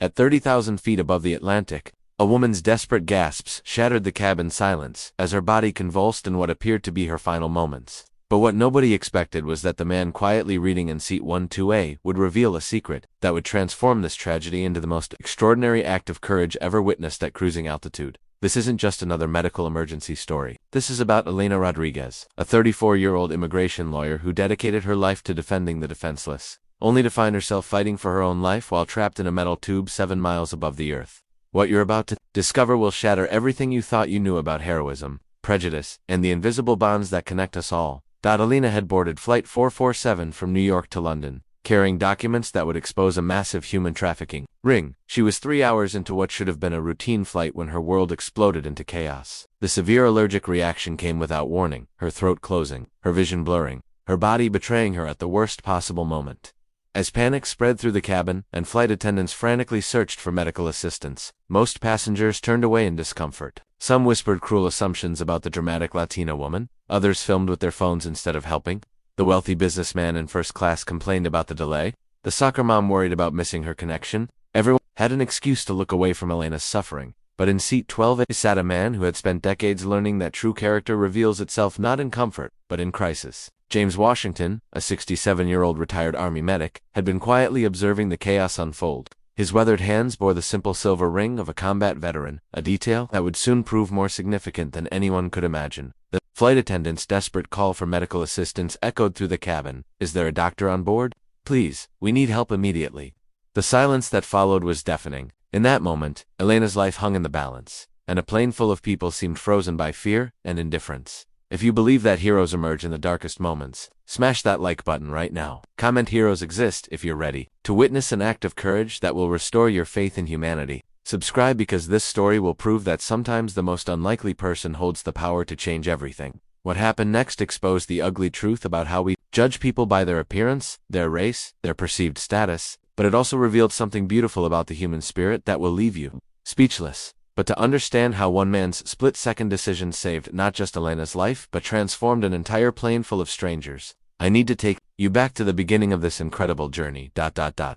At 30,000 feet above the Atlantic, a woman's desperate gasps shattered the cabin's silence as her body convulsed in what appeared to be her final moments. But what nobody expected was that the man quietly reading in seat 12A would reveal a secret that would transform this tragedy into the most extraordinary act of courage ever witnessed at cruising altitude. This isn't just another medical emergency story. This is about Elena Rodriguez, a 34-year-old immigration lawyer who dedicated her life to defending the defenseless, only to find herself fighting for her own life while trapped in a metal tube 7 miles above the earth. What you're about to discover will shatter everything you thought you knew about heroism, prejudice, and the invisible bonds that connect us all. Elena had boarded Flight 447 from New York to London, carrying documents that would expose a massive human trafficking ring. She was 3 hours into what should have been a routine flight when her world exploded into chaos. The severe allergic reaction came without warning, her throat closing, her vision blurring, her body betraying her at the worst possible moment. As panic spread through the cabin and flight attendants frantically searched for medical assistance, most passengers turned away in discomfort. Some whispered cruel assumptions about the dramatic Latina woman, others filmed with their phones instead of helping. The wealthy businessman in first class complained about the delay. The soccer mom worried about missing her connection. Everyone had an excuse to look away from Elena's suffering. But in seat 12A sat a man who had spent decades learning that true character reveals itself not in comfort, but in crisis. James Washington, a 67-year-old retired Army medic, had been quietly observing the chaos unfold. His weathered hands bore the simple silver ring of a combat veteran, a detail that would soon prove more significant than anyone could imagine. The flight attendant's desperate call for medical assistance echoed through the cabin. "Is there a doctor on board? Please, we need help immediately." The silence that followed was deafening. In that moment, Elena's life hung in the balance, and a plane full of people seemed frozen by fear and indifference. If you believe that heroes emerge in the darkest moments, smash that like button right now. Comment "Heroes exist" if you're ready to witness an act of courage that will restore your faith in humanity. Subscribe because this story will prove that sometimes the most unlikely person holds the power to change everything. What happened next exposed the ugly truth about how we judge people by their appearance, their race, their perceived status, but it also revealed something beautiful about the human spirit that will leave you speechless. But to understand how one man's split-second decision saved not just Elena's life but transformed an entire plane full of strangers, I need to take you back to the beginning of this incredible journey.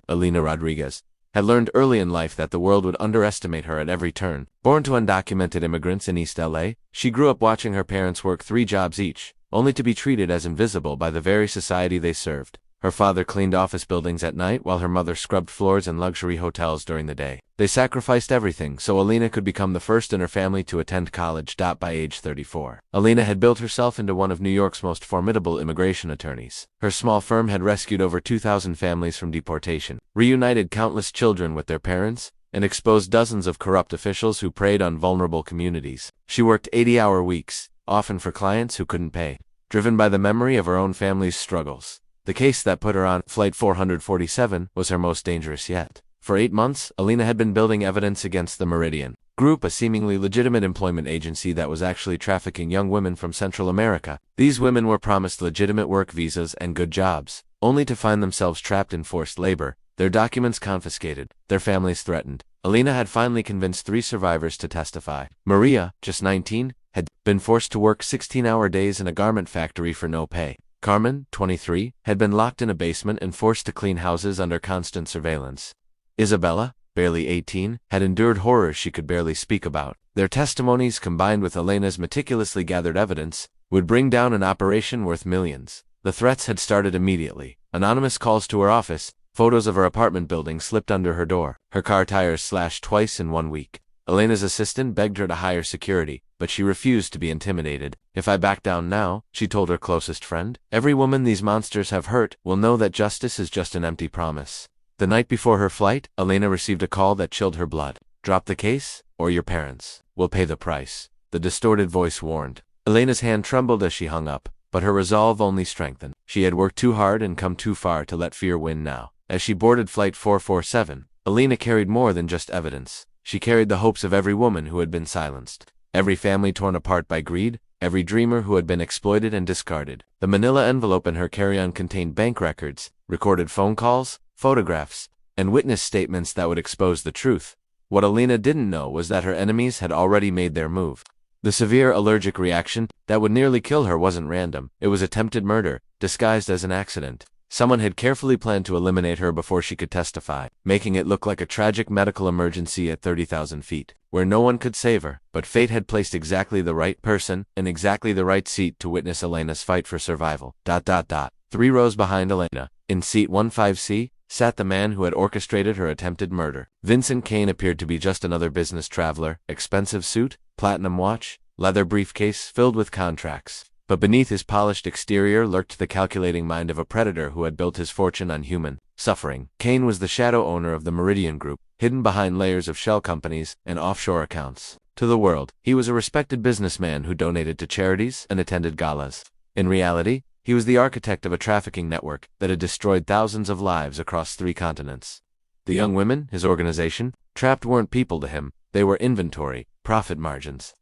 Elena Rodriguez had learned early in life that the world would underestimate her at every turn. Born to undocumented immigrants in East LA, she grew up watching her parents work 3 jobs each, only to be treated as invisible by the very society they served. Her father cleaned office buildings at night while her mother scrubbed floors in luxury hotels during the day. They sacrificed everything so Elena could become the first in her family to attend college. By age 34, Elena had built herself into one of New York's most formidable immigration attorneys. Her small firm had rescued over 2,000 families from deportation, reunited countless children with their parents, and exposed dozens of corrupt officials who preyed on vulnerable communities. She worked 80-hour weeks, often for clients who couldn't pay, driven by the memory of her own family's struggles. The case that put her on Flight 447 was her most dangerous yet. For 8 months, Elena had been building evidence against the Meridian Group, a seemingly legitimate employment agency that was actually trafficking young women from Central America. These women were promised legitimate work visas and good jobs, only to find themselves trapped in forced labor, their documents confiscated, their families threatened. Elena had finally convinced 3 survivors to testify. Maria, just 19, had been forced to work 16-hour days in a garment factory for no pay. Carmen, 23, had been locked in a basement and forced to clean houses under constant surveillance. Isabella, barely 18, had endured horrors she could barely speak about. Their testimonies, combined with Elena's meticulously gathered evidence, would bring down an operation worth millions. The threats had started immediately. Anonymous calls to her office, photos of her apartment building slipped under her door, her car tires slashed twice in 1 week. Elena's assistant begged her to hire security, but she refused to be intimidated. "If I back down now," she told her closest friend, "every woman these monsters have hurt will know that justice is just an empty promise." The night before her flight, Elena received a call that chilled her blood. "Drop the case, or your parents will pay the price," the distorted voice warned. Elena's hand trembled as she hung up, but her resolve only strengthened. She had worked too hard and come too far to let fear win now. As she boarded Flight 447, Elena carried more than just evidence. She carried the hopes of every woman who had been silenced, every family torn apart by greed, every dreamer who had been exploited and discarded. The manila envelope in her carry-on contained bank records, recorded phone calls, photographs, and witness statements that would expose the truth. What Elena didn't know was that her enemies had already made their move. The severe allergic reaction that would nearly kill her wasn't random. It was attempted murder, disguised as an accident. Someone had carefully planned to eliminate her before she could testify, making it look like a tragic medical emergency at 30,000 feet, where no one could save her. But fate had placed exactly the right person in exactly the right seat to witness Elena's fight for survival. 3 rows behind Elena, in seat 15C, sat the man who had orchestrated her attempted murder. Vincent Kane appeared to be just another business traveler, expensive suit, platinum watch, leather briefcase filled with contracts. But beneath his polished exterior lurked the calculating mind of a predator who had built his fortune on human suffering. Kane was the shadow owner of the Meridian Group, hidden behind layers of shell companies and offshore accounts. To the world, he was a respected businessman who donated to charities and attended galas. In reality, he was the architect of a trafficking network that had destroyed thousands of lives across 3 continents. The young women, his organization, trapped weren't people to him, they were inventory, profit margins.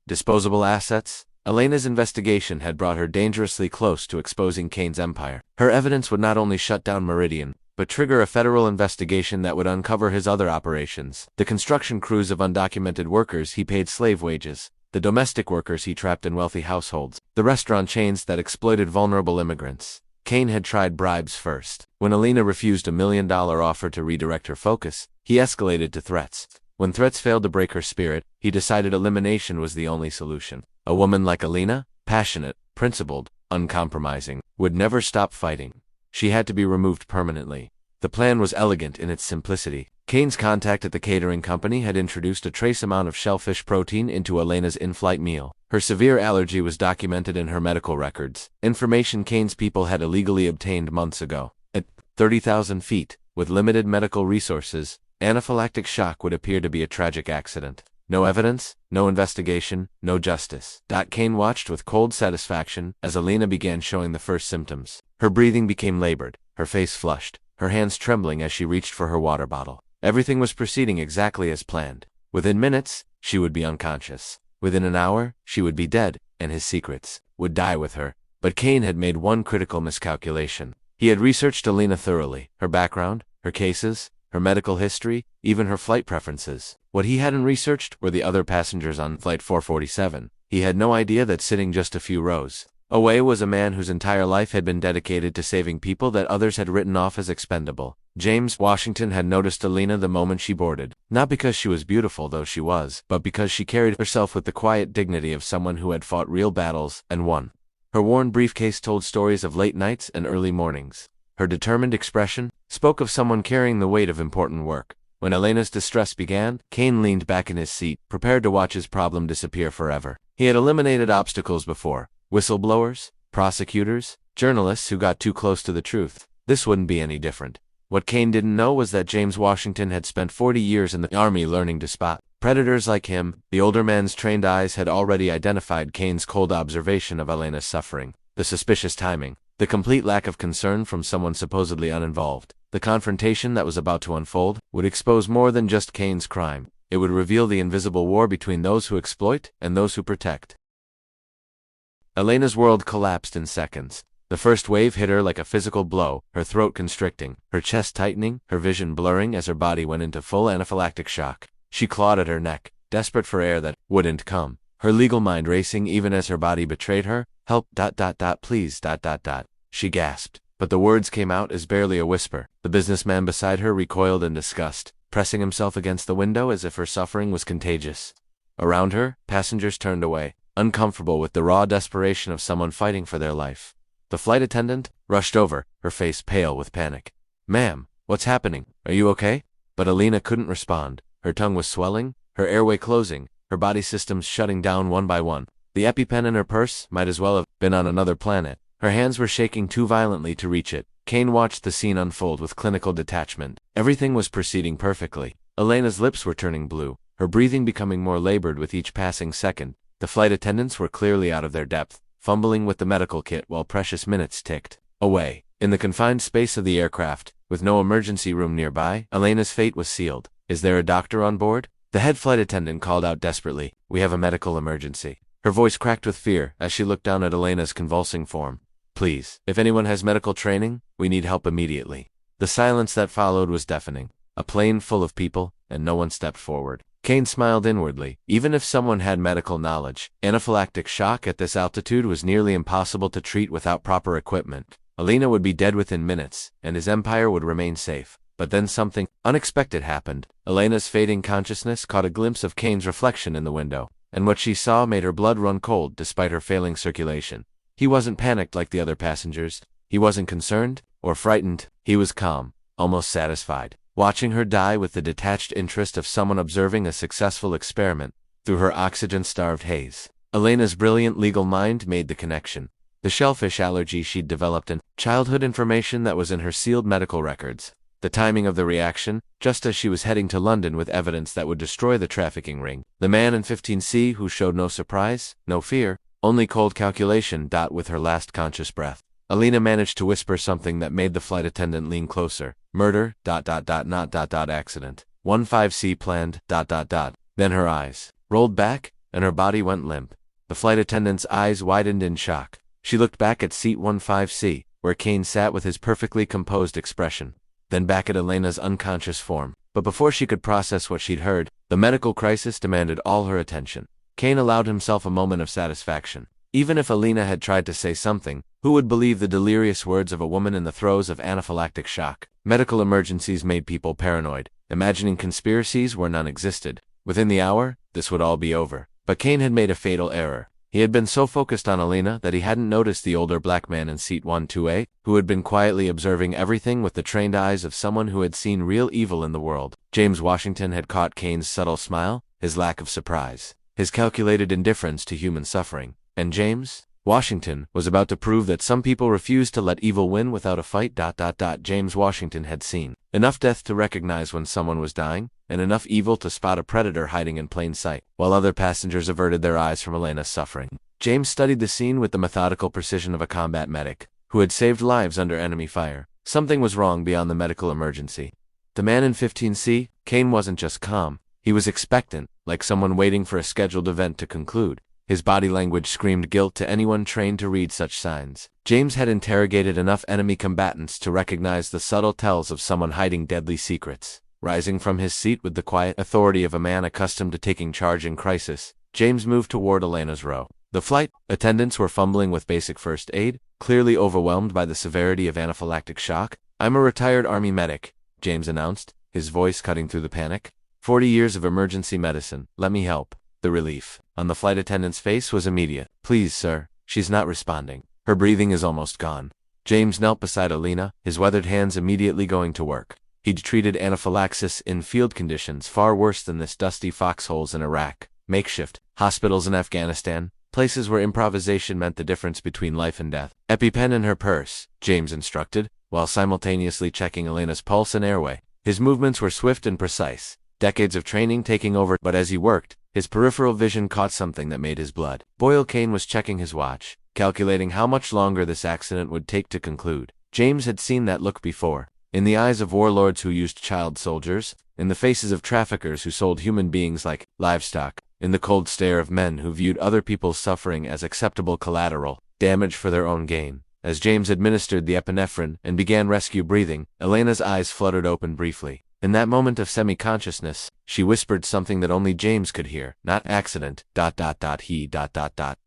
Disposable assets. Elena's investigation had brought her dangerously close to exposing Kane's empire. Her evidence would not only shut down Meridian, but trigger a federal investigation that would uncover his other operations. The construction crews of undocumented workers he paid slave wages, the domestic workers he trapped in wealthy households, the restaurant chains that exploited vulnerable immigrants. Kane had tried bribes first. When Elena refused a $1 million offer to redirect her focus, he escalated to threats. When threats failed to break her spirit, he decided elimination was the only solution. A woman like Elena, passionate, principled, uncompromising, would never stop fighting. She had to be removed permanently. The plan was elegant in its simplicity. Kane's contact at the catering company had introduced a trace amount of shellfish protein into Elena's in-flight meal. Her severe allergy was documented in her medical records, information Kane's people had illegally obtained months ago. At 30,000 feet, with limited medical resources, anaphylactic shock would appear to be a tragic accident. No evidence, no investigation, no justice. Kane watched with cold satisfaction as Elena began showing the first symptoms. Her breathing became labored, her face flushed, her hands trembling as she reached for her water bottle. Everything was proceeding exactly as planned. Within minutes, she would be unconscious. Within an hour, she would be dead, and his secrets would die with her. But Kane had made one critical miscalculation. He had researched Elena thoroughly, her background, her cases, her medical history, even her flight preferences. What he hadn't researched were the other passengers on Flight 447. He had no idea that sitting just a few rows away was a man whose entire life had been dedicated to saving people that others had written off as expendable. James Washington had noticed Elena the moment she boarded, not because she was beautiful though she was, but because she carried herself with the quiet dignity of someone who had fought real battles and won. Her worn briefcase told stories of late nights and early mornings. Her determined expression spoke of someone carrying the weight of important work. When Elena's distress began, Kane leaned back in his seat, prepared to watch his problem disappear forever. He had eliminated obstacles before: whistleblowers, prosecutors, journalists who got too close to the truth. This wouldn't be any different. What Kane didn't know was that James Washington had spent 40 years in the Army learning to spot predators like him. The older man's trained eyes had already identified Kane's cold observation of Elena's suffering, the suspicious timing, the complete lack of concern from someone supposedly uninvolved. The confrontation that was about to unfold would expose more than just Kane's crime. It would reveal the invisible war between those who exploit and those who protect. Elena's world collapsed in seconds. The first wave hit her like a physical blow, her throat constricting, her chest tightening, her vision blurring as her body went into full anaphylactic shock. She clawed at her neck, desperate for air that wouldn't come, her legal mind racing even as her body betrayed her. "Help, please, she gasped. But the words came out as barely a whisper. The businessman beside her recoiled in disgust, pressing himself against the window as if her suffering was contagious. Around her, passengers turned away, uncomfortable with the raw desperation of someone fighting for their life. The flight attendant rushed over, her face pale with panic. "Ma'am, what's happening? Are you okay?" But Elena couldn't respond. Her tongue was swelling, her airway closing, her body systems shutting down one by one. The EpiPen in her purse might as well have been on another planet. Her hands were shaking too violently to reach it. Kane watched the scene unfold with clinical detachment. Everything was proceeding perfectly. Elena's lips were turning blue, her breathing becoming more labored with each passing second. The flight attendants were clearly out of their depth, fumbling with the medical kit while precious minutes ticked away. In the confined space of the aircraft, with no emergency room nearby, Elena's fate was sealed. "Is there a doctor on board?" The head flight attendant called out desperately. "We have a medical emergency." Her voice cracked with fear as she looked down at Elena's convulsing form. "Please, if anyone has medical training, we need help immediately." The silence that followed was deafening. A plane full of people, and no one stepped forward. Kane smiled inwardly. Even if someone had medical knowledge, anaphylactic shock at this altitude was nearly impossible to treat without proper equipment. Alina would be dead within minutes, and his empire would remain safe. But then something unexpected happened. Elena's fading consciousness caught a glimpse of Kane's reflection in the window, and what she saw made her blood run cold despite her failing circulation. He wasn't panicked like the other passengers. He wasn't concerned or frightened. He was calm, almost satisfied, watching her die with the detached interest of someone observing a successful experiment through her oxygen-starved haze. Elena's brilliant legal mind made the connection. The shellfish allergy she'd developed and childhood information that was in her sealed medical records. The timing of the reaction, just as she was heading to London with evidence that would destroy the trafficking ring. The man in 15C who showed no surprise, no fear, only cold calculation. With her last conscious breath, Alina managed to whisper something that made the flight attendant lean closer. Murder, accident. 15C planned, Then her eyes rolled back, and her body went limp. The flight attendant's eyes widened in shock. She looked back at seat 15C, where Kane sat with his perfectly composed expression, then back at Elena's unconscious form. But before she could process what she'd heard, the medical crisis demanded all her attention. Kane allowed himself a moment of satisfaction. Even if Alina had tried to say something, who would believe the delirious words of a woman in the throes of anaphylactic shock? Medical emergencies made people paranoid, imagining conspiracies where none existed. Within the hour, this would all be over. But Kane had made a fatal error. He had been so focused on Alina that he hadn't noticed the older black man in seat 12A, who had been quietly observing everything with the trained eyes of someone who had seen real evil in the world. James Washington had caught Kane's subtle smile, his lack of surprise, his calculated indifference to human suffering. And James Washington was about to prove that some people refuse to let evil win without a fight. James Washington had seen enough death to recognize when someone was dying, and enough evil to spot a predator hiding in plain sight, while other passengers averted their eyes from Elena's suffering. James studied the scene with the methodical precision of a combat medic who had saved lives under enemy fire. Something was wrong beyond the medical emergency. The man in 15C, Kane, wasn't just calm. He was expectant, like someone waiting for a scheduled event to conclude. His body language screamed guilt to anyone trained to read such signs. James had interrogated enough enemy combatants to recognize the subtle tells of someone hiding deadly secrets. Rising from his seat with the quiet authority of a man accustomed to taking charge in crisis, James moved toward Elena's row. The flight attendants were fumbling with basic first aid, clearly overwhelmed by the severity of anaphylactic shock. "I'm a retired Army medic," James announced, his voice cutting through the panic. 40 years of emergency medicine. Let me help." The relief on the flight attendant's face was immediate. "Please, sir, she's not responding. Her breathing is almost gone." James knelt beside Alina, his weathered hands immediately going to work. He'd treated anaphylaxis in field conditions far worse than this: dusty foxholes in Iraq, makeshift hospitals in Afghanistan, places where improvisation meant the difference between life and death. "EpiPen in her purse," James instructed, while simultaneously checking Elena's pulse and airway. His movements were swift and precise, decades of training taking over, but as he worked, his peripheral vision caught something that made his blood boil. Kane was checking his watch, calculating how much longer this accident would take to conclude. James had seen that look before, in the eyes of warlords who used child soldiers, in the faces of traffickers who sold human beings like livestock, in the cold stare of men who viewed other people's suffering as acceptable collateral damage for their own gain. As James administered the epinephrine and began rescue breathing, Elena's eyes fluttered open briefly. In that moment of semi-consciousness, she whispered something that only James could hear. "Not accident, he,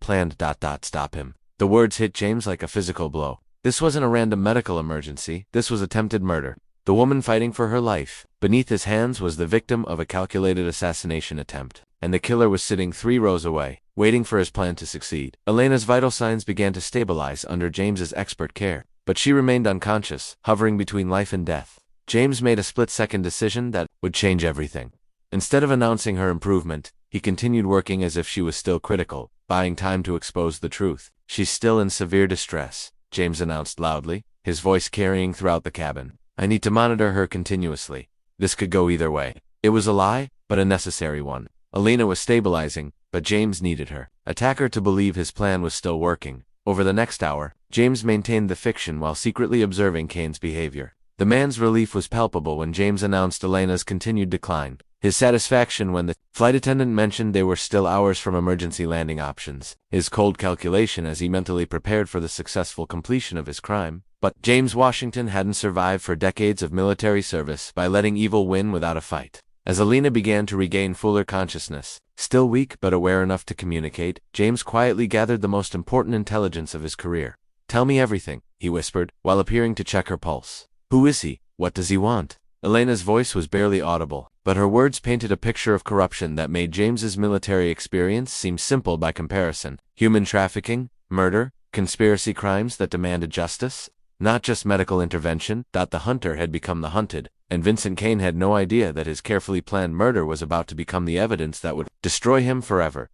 planned, stop him." The words hit James like a physical blow. This wasn't a random medical emergency, this was attempted murder. The woman fighting for her life beneath his hands was the victim of a calculated assassination attempt, and the killer was sitting 3 rows away, waiting for his plan to succeed. Elena's vital signs began to stabilize under James's expert care, but she remained unconscious, hovering between life and death. James made a split-second decision that would change everything. Instead of announcing her improvement, he continued working as if she was still critical, buying time to expose the truth. "She's still in severe distress," James announced loudly, his voice carrying throughout the cabin. "I need to monitor her continuously. This could go either way." It was a lie, but a necessary one. Alina was stabilizing, but James needed her. Attack her to believe his plan was still working. Over the next hour, James maintained the fiction while secretly observing Kane's behavior. The man's relief was palpable when James announced Elena's continued decline, his satisfaction when the flight attendant mentioned they were still hours from emergency landing options, his cold calculation as he mentally prepared for the successful completion of his crime. But James Washington hadn't survived for decades of military service by letting evil win without a fight. As Alina began to regain fuller consciousness, still weak but aware enough to communicate, James quietly gathered the most important intelligence of his career. Tell me everything, he whispered, while appearing to check her pulse. Who is he? What does he want? Elena's voice was barely audible, but her words painted a picture of corruption that made James's military experience seem simple by comparison. Human trafficking, murder, conspiracy crimes that demanded justice? Not just medical intervention. The hunter had become the hunted, and Vincent Kane had no idea that his carefully planned murder was about to become the evidence that would destroy him forever.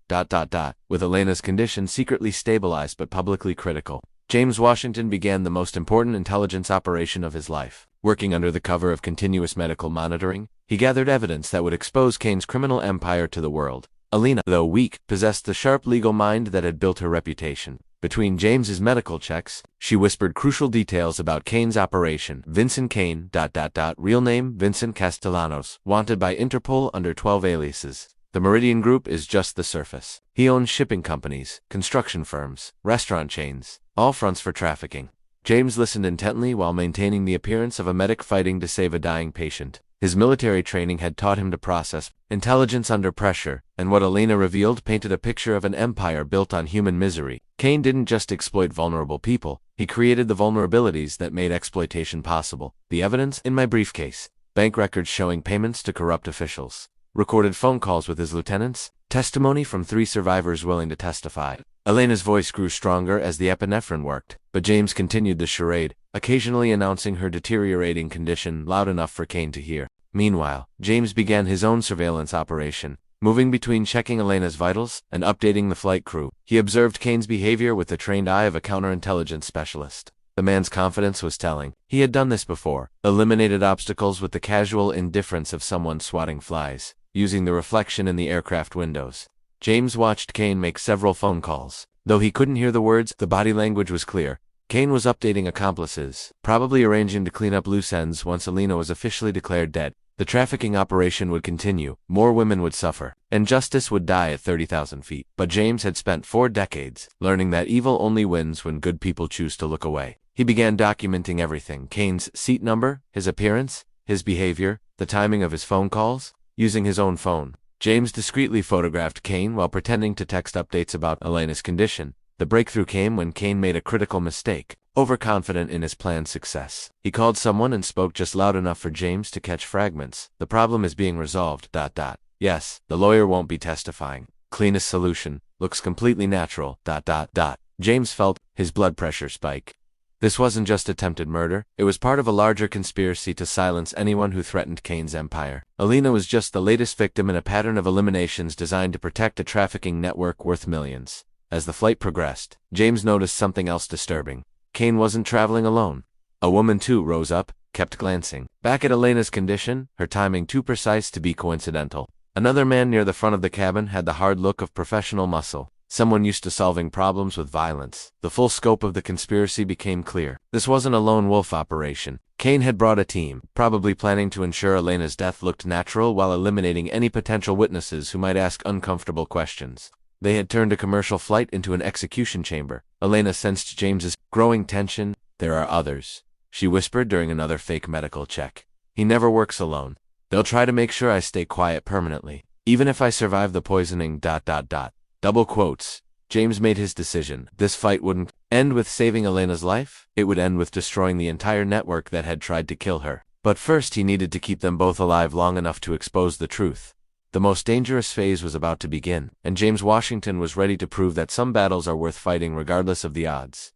With Elena's condition secretly stabilized but publicly critical, James Washington began the most important intelligence operation of his life. Working under the cover of continuous medical monitoring, he gathered evidence that would expose Kane's criminal empire to the world. Elena, though weak, possessed the sharp legal mind that had built her reputation. Between James's medical checks, she whispered crucial details about Kane's operation. Vincent Kane, real name Vincent Castellanos, wanted by Interpol under 12 aliases. The Meridian Group is just the surface. He owns shipping companies, construction firms, restaurant chains, all fronts for trafficking. James listened intently while maintaining the appearance of a medic fighting to save a dying patient. His military training had taught him to process intelligence under pressure, and what Elena revealed painted a picture of an empire built on human misery. Kane didn't just exploit vulnerable people, he created the vulnerabilities that made exploitation possible. The evidence in my briefcase: bank records showing payments to corrupt officials, recorded phone calls with his lieutenants, testimony from 3 survivors willing to testify. Elena's voice grew stronger as the epinephrine worked, but James continued the charade, occasionally announcing her deteriorating condition loud enough for Kane to hear. Meanwhile, James began his own surveillance operation, moving between checking Elena's vitals and updating the flight crew. He observed Kane's behavior with the trained eye of a counterintelligence specialist. The man's confidence was telling. He had done this before, eliminated obstacles with the casual indifference of someone swatting flies, using the reflection in the aircraft windows. James watched Kane make several phone calls. Though he couldn't hear the words, the body language was clear. Kane was updating accomplices, probably arranging to clean up loose ends once Elena was officially declared dead. The trafficking operation would continue, more women would suffer, and justice would die at 30,000 feet. But James had spent 4 decades learning that evil only wins when good people choose to look away. He began documenting everything: Kane's seat number, his appearance, his behavior, the timing of his phone calls. Using his own phone, James discreetly photographed Kane while pretending to text updates about Elena's condition. The breakthrough came when Kane made a critical mistake. Overconfident in his plan's success, he called someone and spoke just loud enough for James to catch fragments. The problem is being resolved. Yes, the lawyer won't be testifying. Cleanest solution. Looks completely natural. James felt his blood pressure spike. This wasn't just attempted murder, it was part of a larger conspiracy to silence anyone who threatened Kane's empire. Elena was just the latest victim in a pattern of eliminations designed to protect a trafficking network worth millions. As the flight progressed, James noticed something else disturbing. Kane wasn't traveling alone. A woman too rose up, kept glancing back at Elena's condition, her timing too precise to be coincidental. Another man near the front of the cabin had the hard look of professional muscle. Someone used to solving problems with violence. The full scope of the conspiracy became clear. This wasn't a lone wolf operation. Kane had brought a team, probably planning to ensure Elena's death looked natural while eliminating any potential witnesses who might ask uncomfortable questions. They had turned a commercial flight into an execution chamber. Elena sensed James's growing tension. There are others, she whispered during another fake medical check. He never works alone. They'll try to make sure I stay quiet permanently, even if I survive the poisoning. Double quotes. James made his decision. This fight wouldn't end with saving Elena's life, it would end with destroying the entire network that had tried to kill her. But first he needed to keep them both alive long enough to expose the truth. The most dangerous phase was about to begin, and James Washington was ready to prove that some battles are worth fighting regardless of the odds.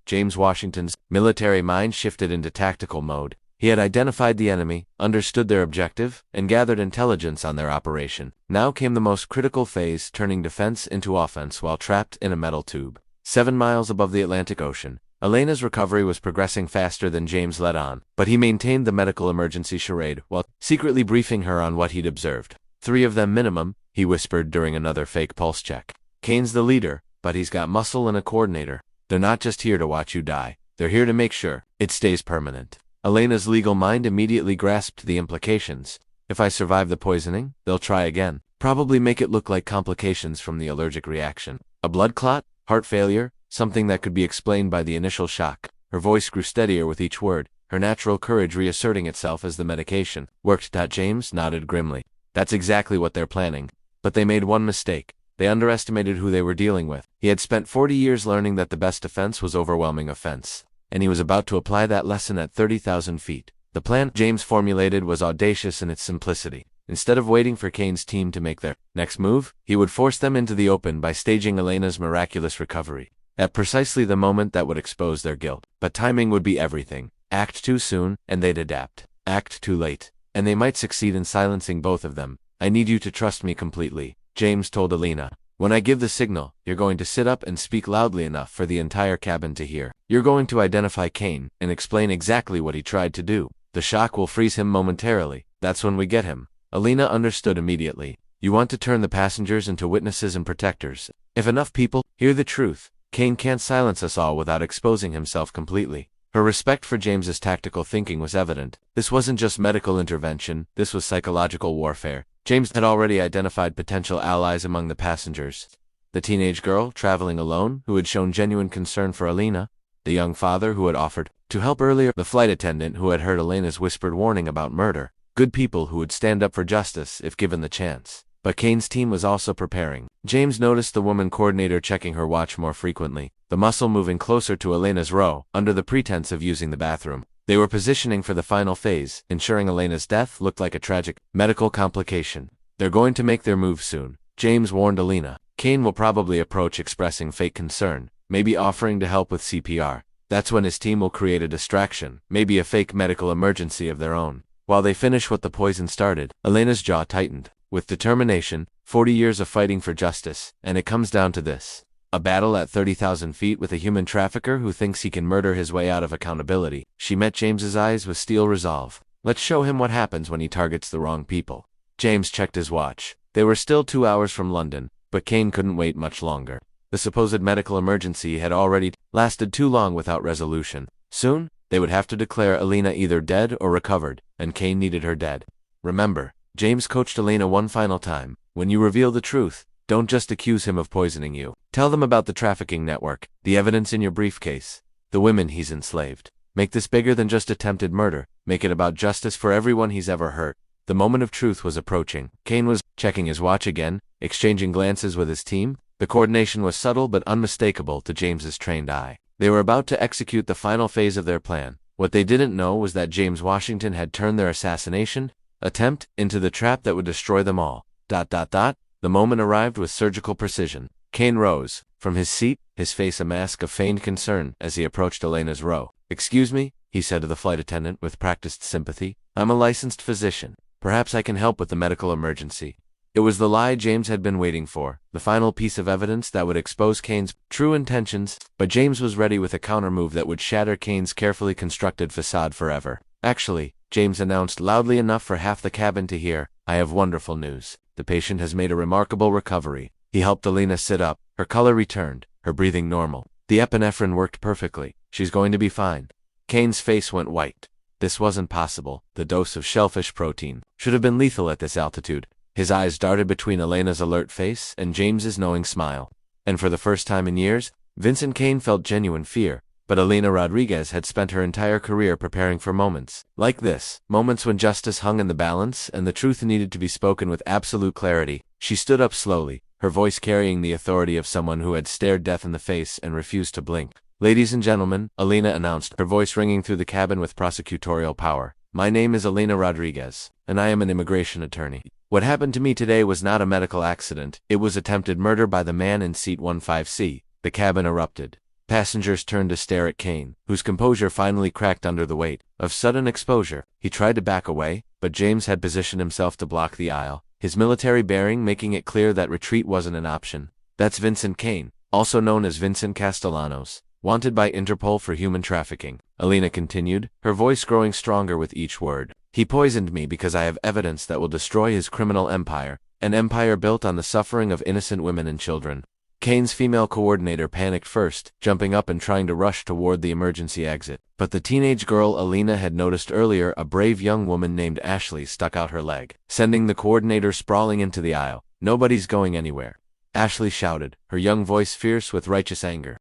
James Washington's military mind shifted into tactical mode. He had identified the enemy, understood their objective, and gathered intelligence on their operation. Now came the most critical phase, turning defense into offense while trapped in a metal tube. 7 miles above the Atlantic Ocean, Elena's recovery was progressing faster than James let on, but he maintained the medical emergency charade while secretly briefing her on what he'd observed. 3 of them minimum, he whispered during another fake pulse check. Kane's the leader, but he's got muscle and a coordinator. They're not just here to watch you die, they're here to make sure it stays permanent. Elena's legal mind immediately grasped the implications. If I survive the poisoning, they'll try again. Probably make it look like complications from the allergic reaction. A blood clot? Heart failure? Something that could be explained by the initial shock. Her voice grew steadier with each word, her natural courage reasserting itself as the medication worked. James nodded grimly. That's exactly what they're planning. But they made one mistake. They underestimated who they were dealing with. He had spent 40 years learning that the best defense was overwhelming offense, and he was about to apply that lesson at 30,000 feet. The plan James formulated was audacious in its simplicity. Instead of waiting for Kane's team to make their next move, he would force them into the open by staging Elena's miraculous recovery, at precisely the moment that would expose their guilt. But timing would be everything. Act too soon, and they'd adapt. Act too late, and they might succeed in silencing both of them. I need you to trust me completely, James told Elena. When I give the signal, you're going to sit up and speak loudly enough for the entire cabin to hear. You're going to identify Kane and explain exactly what he tried to do. The shock will freeze him momentarily. That's when we get him. Elena understood immediately. You want to turn the passengers into witnesses and protectors. If enough people hear the truth, Kane can't silence us all without exposing himself completely. Her respect for James's tactical thinking was evident. This wasn't just medical intervention, this was psychological warfare. James had already identified potential allies among the passengers. The teenage girl, traveling alone, who had shown genuine concern for Elena, the young father who had offered to help earlier, the flight attendant who had heard Elena's whispered warning about murder. Good people who would stand up for justice if given the chance. But Kane's team was also preparing. James noticed the woman coordinator checking her watch more frequently, the muscle moving closer to Elena's row, under the pretense of using the bathroom. They were positioning for the final phase, ensuring Elena's death looked like a tragic medical complication. They're going to make their move soon, James warned Elena. Kane will probably approach expressing fake concern, maybe offering to help with CPR. That's when his team will create a distraction, maybe a fake medical emergency of their own. While they finish what the poison started, Elena's jaw tightened. With determination, 40 years of fighting for justice, and it comes down to this. A battle at 30,000 feet with a human trafficker who thinks he can murder his way out of accountability. She met James's eyes with steel resolve. Let's show him what happens when he targets the wrong people. James checked his watch. They were still 2 hours from London, but Kane couldn't wait much longer. The supposed medical emergency had already lasted too long without resolution. Soon, they would have to declare Elena either dead or recovered, and Kane needed her dead. Remember, James coached Elena one final time. When you reveal the truth, don't just accuse him of poisoning you. Tell them about the trafficking network, the evidence in your briefcase, the women he's enslaved. Make this bigger than just attempted murder. Make it about justice for everyone he's ever hurt. The moment of truth was approaching. Kane was checking his watch again, exchanging glances with his team. The coordination was subtle but unmistakable to James's trained eye. They were about to execute the final phase of their plan. What they didn't know was that James Washington had turned their assassination attempt into the trap that would destroy them all. The moment arrived with surgical precision. Kane rose from his seat, his face a mask of feigned concern as he approached Elena's row. Excuse me, he said to the flight attendant with practiced sympathy. I'm a licensed physician. Perhaps I can help with the medical emergency. It was the lie James had been waiting for, the final piece of evidence that would expose Kane's true intentions, but James was ready with a countermove that would shatter Kane's carefully constructed facade forever. Actually, James announced loudly enough for half the cabin to hear, I have wonderful news. The patient has made a remarkable recovery. He helped Elena sit up. Her color returned, her breathing normal. The epinephrine worked perfectly. She's going to be fine. Kane's face went white. This wasn't possible. The dose of shellfish protein should have been lethal at this altitude. His eyes darted between Elena's alert face and James's knowing smile. And for the first time in years, Vincent Kane felt genuine fear. But Elena Rodriguez had spent her entire career preparing for moments like this, moments when justice hung in the balance and the truth needed to be spoken with absolute clarity. She stood up slowly, her voice carrying the authority of someone who had stared death in the face and refused to blink. Ladies and gentlemen, Elena announced, her voice ringing through the cabin with prosecutorial power. My name is Elena Rodriguez, and I am an immigration attorney. What happened to me today was not a medical accident. It was attempted murder by the man in seat 15C. The cabin erupted. Passengers turned to stare at Kane, whose composure finally cracked under the weight of sudden exposure. He tried to back away, but James had positioned himself to block the aisle, his military bearing making it clear that retreat wasn't an option. That's Vincent Kane, also known as Vincent Castellanos, wanted by Interpol for human trafficking. Elena continued, her voice growing stronger with each word. He poisoned me because I have evidence that will destroy his criminal empire, an empire built on the suffering of innocent women and children. Kane's female coordinator panicked first, jumping up and trying to rush toward the emergency exit. But the teenage girl Elena had noticed earlier, a brave young woman named Ashley, stuck out her leg, sending the coordinator sprawling into the aisle. Nobody's going anywhere, Ashley shouted, her young voice fierce with righteous anger.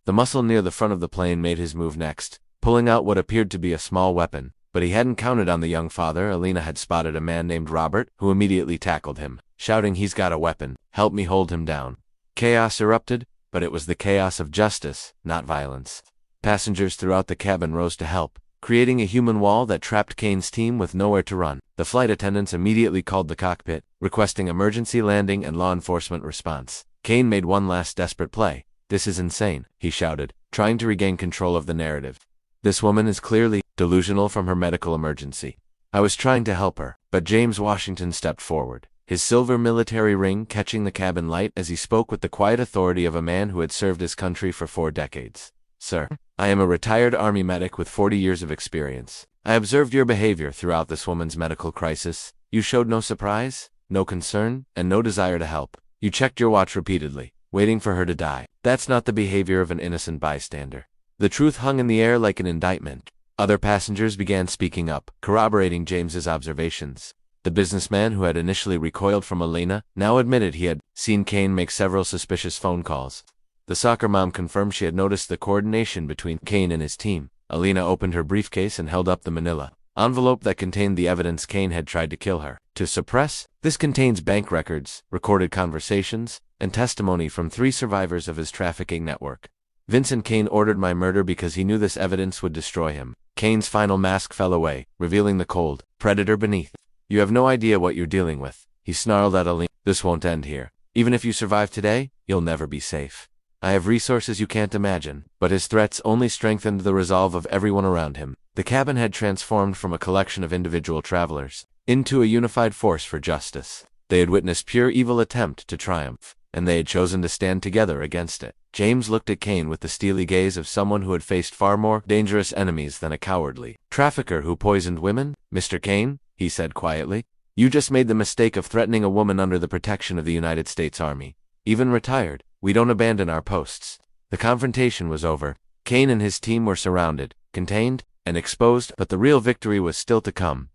The muscle near the front of the plane made his move next, pulling out what appeared to be a small weapon. But he hadn't counted on the young father. Alina had spotted a man named Robert, who immediately tackled him, shouting, "He's got a weapon. Help me hold him down." Chaos erupted, but it was the chaos of justice, not violence. Passengers throughout the cabin rose to help, creating a human wall that trapped Kane's team with nowhere to run. The flight attendants immediately called the cockpit, requesting emergency landing and law enforcement response. Kane made one last desperate play. "This is insane," he shouted, trying to regain control of the narrative. "This woman is clearly delusional from her medical emergency. I was trying to help her." But James Washington stepped forward, his silver military ring catching the cabin light as he spoke with the quiet authority of a man who had served his country for 4 decades. "Sir, I am a retired Army medic with 40 years of experience. I observed your behavior throughout this woman's medical crisis. You showed no surprise, no concern, and no desire to help. You checked your watch repeatedly, waiting for her to die. That's not the behavior of an innocent bystander." The truth hung in the air like an indictment. Other passengers began speaking up, corroborating James's observations. The businessman who had initially recoiled from Alina now admitted he had seen Kane make several suspicious phone calls. The soccer mom confirmed she had noticed the coordination between Kane and his team. Alina opened her briefcase and held up the manila envelope that contained the evidence Kane had tried to kill her. To suppress, this contains bank records, recorded conversations, and testimony from 3 survivors of his trafficking network. "Vincent Kane ordered my murder because he knew this evidence would destroy him." Kane's final mask fell away, revealing the cold predator beneath. "You have no idea what you're dealing with," he snarled at Alina. "This won't end here. Even if you survive today, you'll never be safe. I have resources you can't imagine." But his threats only strengthened the resolve of everyone around him. The cabin had transformed from a collection of individual travelers into a unified force for justice. They had witnessed pure evil attempt to triumph, and they had chosen to stand together against it. James looked at Kane with the steely gaze of someone who had faced far more dangerous enemies than a cowardly trafficker who poisoned women. "Mr. Kane," he said quietly, "you just made the mistake of threatening a woman under the protection of the United States Army. Even retired, we don't abandon our posts." The confrontation was over. Kane and his team were surrounded, contained, and exposed, but the real victory was still to come.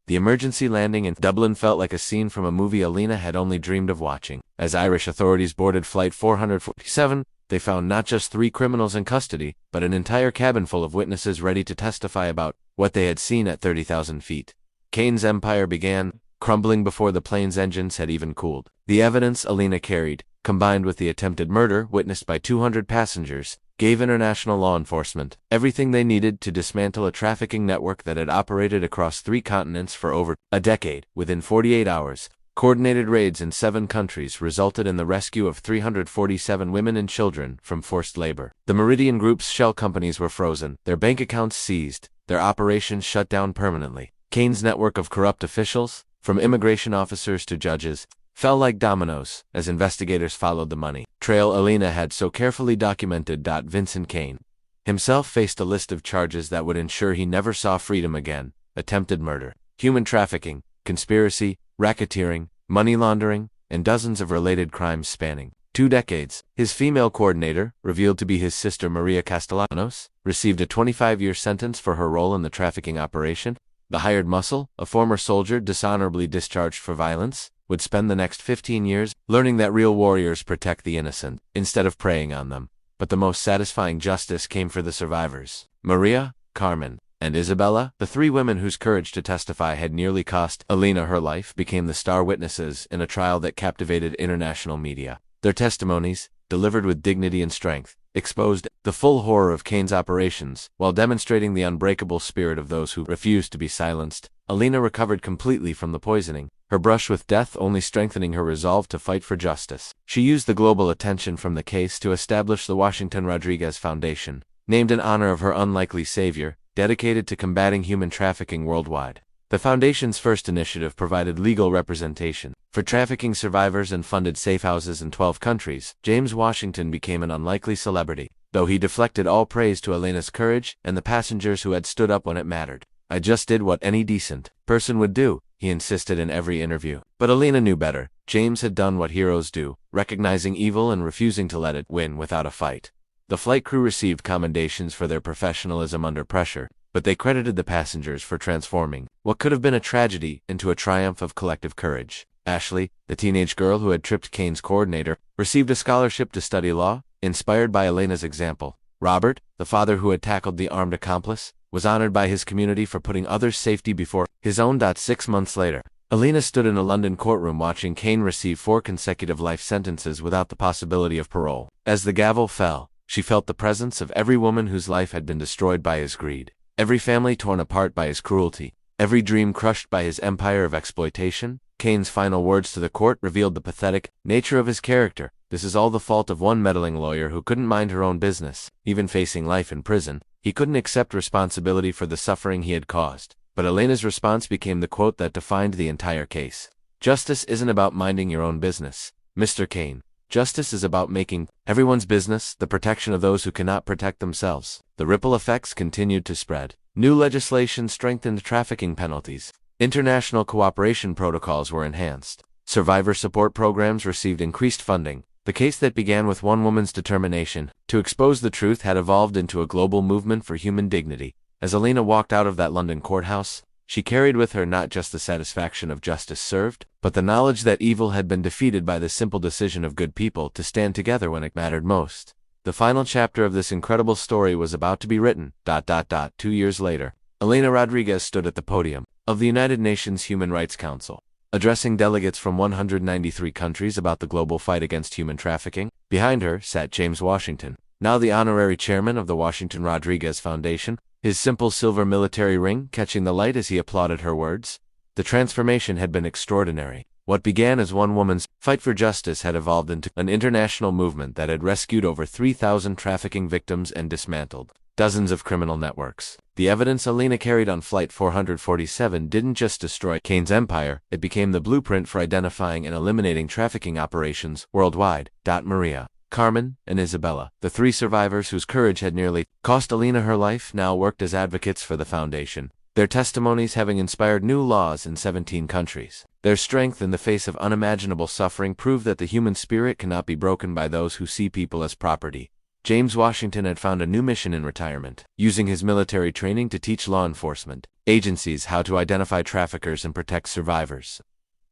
The emergency landing in Dublin felt like a scene from a movie Alina had only dreamed of watching. As Irish authorities boarded Flight 447, they found not just 3 criminals in custody, but an entire cabin full of witnesses ready to testify about what they had seen at 30,000 feet. Kane's empire began crumbling before the plane's engines had even cooled. The evidence Alina carried, combined with the attempted murder witnessed by 200 passengers, gave international law enforcement everything they needed to dismantle a trafficking network that had operated across 3 continents for over a decade. Within 48 hours, coordinated raids in 7 countries resulted in the rescue of 347 women and children from forced labor. The Meridian Group's shell companies were frozen, their bank accounts seized, their operations shut down permanently. Kane's network of corrupt officials, from immigration officers to judges, fell like dominoes as investigators followed the money trail Alina had so carefully documented. Vincent Kane himself faced a list of charges that would ensure he never saw freedom again: attempted murder, human trafficking, conspiracy, racketeering, money laundering, and dozens of related crimes spanning 2 decades. His female coordinator, revealed to be his sister Maria Castellanos, received a 25-year sentence for her role in the trafficking operation. The hired muscle, a former soldier dishonorably discharged for violence, would spend the next 15 years learning that real warriors protect the innocent instead of preying on them. But the most satisfying justice came for the survivors. Maria, Carmen, and Isabella, the 3 women whose courage to testify had nearly cost Alina her life, became the star witnesses in a trial that captivated international media. Their testimonies, delivered with dignity and strength, exposed the full horror of Kane's operations while demonstrating the unbreakable spirit of those who refused to be silenced. Alina recovered completely from the poisoning, her brush with death only strengthening her resolve to fight for justice. She used the global attention from the case to establish the Washington Rodriguez Foundation, named in honor of her unlikely savior, dedicated to combating human trafficking worldwide. The foundation's first initiative provided legal representation for trafficking survivors and funded safe houses in 12 countries. James Washington became an unlikely celebrity, though he deflected all praise to Alina's courage and the passengers who had stood up when it mattered. "I just did what any decent person would do," he insisted in every interview. But Alina knew better. James had done what heroes do, recognizing evil and refusing to let it win without a fight. The flight crew received commendations for their professionalism under pressure, but they credited the passengers for transforming what could have been a tragedy into a triumph of collective courage. Ashley, the teenage girl who had tripped Kane's coordinator, received a scholarship to study law, inspired by Alina's example. Robert, the father who had tackled the armed accomplice, was honored by his community for putting others' safety before his own. 6 months later, Alina stood in a London courtroom watching Cain receive 4 consecutive life sentences without the possibility of parole. As the gavel fell, she felt the presence of every woman whose life had been destroyed by his greed, every family torn apart by his cruelty, every dream crushed by his empire of exploitation. Cain's final words to the court revealed the pathetic nature of his character. This is all the fault of one meddling lawyer who couldn't mind her own business. Even facing life in prison, he couldn't accept responsibility for the suffering he had caused. But Alina's response became the quote that defined the entire case. Justice isn't about minding your own business, Mr. Cain. Justice is about making everyone's business the protection of those who cannot protect themselves. The ripple effects continued to spread. New legislation strengthened trafficking penalties. International cooperation protocols were enhanced. Survivor support programs received increased funding. The case that began with one woman's determination to expose the truth had evolved into a global movement for human dignity. As Alina walked out of that London courthouse, she carried with her not just the satisfaction of justice served, but the knowledge that evil had been defeated by the simple decision of good people to stand together when it mattered most. The final chapter of this incredible story was about to be written. 2 years later, Alina Rodriguez stood at the podium of the United Nations Human Rights Council, addressing delegates from 193 countries about the global fight against human trafficking. Behind her sat James Washington, now the honorary chairman of the Washington Rodriguez Foundation, his simple silver military ring catching the light as he applauded her words. The transformation had been extraordinary. What began as one woman's fight for justice had evolved into an international movement that had rescued over 3,000 trafficking victims and dismantled dozens of criminal networks. The evidence Alina carried on Flight 447 didn't just destroy Cain's empire, it became the blueprint for identifying and eliminating trafficking operations worldwide. Maria, Carmen, and Isabella, the 3 survivors whose courage had nearly cost Alina her life, now worked as advocates for the foundation, their testimonies having inspired new laws in 17 countries. Their strength in the face of unimaginable suffering proved that the human spirit cannot be broken by those who see people as property. James Washington had found a new mission in retirement, using his military training to teach law enforcement agencies how to identify traffickers and protect survivors.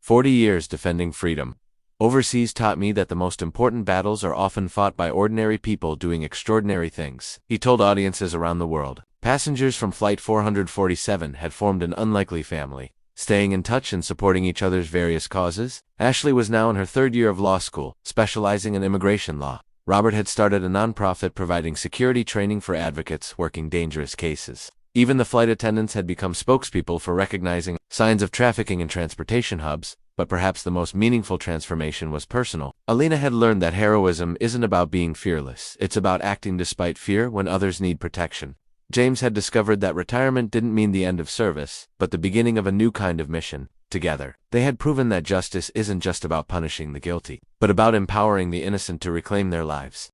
40 years defending freedom overseas taught me that the most important battles are often fought by ordinary people doing extraordinary things, he told audiences around the world. Passengers from Flight 447 had formed an unlikely family, staying in touch and supporting each other's various causes. Ashley was now in her 3rd year of law school, specializing in immigration law. Robert had started a nonprofit providing security training for advocates working dangerous cases. Even the flight attendants had become spokespeople for recognizing signs of trafficking in transportation hubs. But perhaps the most meaningful transformation was personal. Alina had learned that heroism isn't about being fearless, it's about acting despite fear when others need protection. James had discovered that retirement didn't mean the end of service, but the beginning of a new kind of mission. Together, they had proven that justice isn't just about punishing the guilty, but about empowering the innocent to reclaim their lives.